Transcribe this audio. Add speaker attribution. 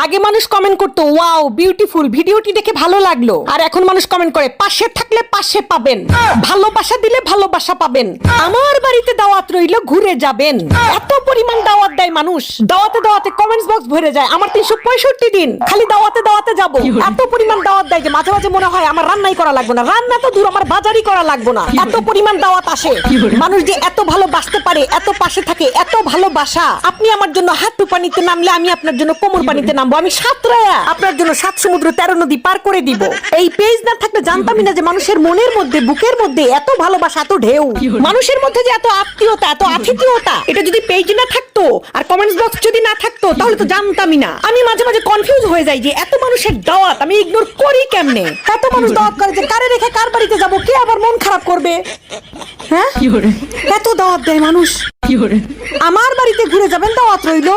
Speaker 1: আগে মানুষ কমেন্ট করতো ওয়াও বিউটিফুল, ভিডিওটি দেখে ভালো লাগলো, আর এখন মানুষ কমেন্ট করে পাশে থাকলে পাশে পাবেন, ভালোবাসা দিলে ভালোবাসা পাবেন, আমার বাড়িতে দাওয়াত রইলো ঘুরে যাবেন। এত পরিমাণ দাওয়াত দেয় মানুষ, দাওয়াতে দাওয়াতে কমেন্টস বক্স ভরে যায়। আমার 365 দিন খালি দাওয়াতে দাওয়াতে যাব। এত পরিমাণ দাওয়াত দেয় যে মাঝে মাঝে মনে হয় আমার রান্নাই করা লাগবে না, রান্না তো দূর, আমার বাজারই করা লাগবে না। এত পরিমাণ দাওয়াত আসে। মানুষ যে এত ভালোবাসতে পারে, এত পাশে থাকে, এত ভালোবাসা। আপনি আমার জন্য হাঁটু পানিতে নামলে আমি আপনার জন্য কোমর পানিতে নামবো। আমি সাঁতরায়া আপনার জন্য 7 সমুদ্র 13 নদী পার করে দিব। এই পেজ না থাকলে জানতামই না যে মানুষের মনের মধ্যে, বুকের মধ্যে এত ভালোবাসা, এত ঢেউ। মানুষের মধ্যে যে এত আত্মীয়তা, এত আতিথেয়তা, এটা যদি পেজ না থাকতো আর কমেন্টস বক্স যদি না থাকতো তাহলে তো জানতামই না। আমি মাঝে মাঝে কনফিউজ হয়ে যাই যে এত মানুষের দাওয়াত আমি ইগনোর করি কেমনে। এত মানুষ দাওয়াত করে যে কারে রেখে কার বাড়িতে যাব, কে আবার মন খারাপ করবে। হ্যাঁ, এত দাওয়াত দেয় মানুষ। আমার বাড়িতে ঘুরে যাবেন, দাওয়াত রইলো।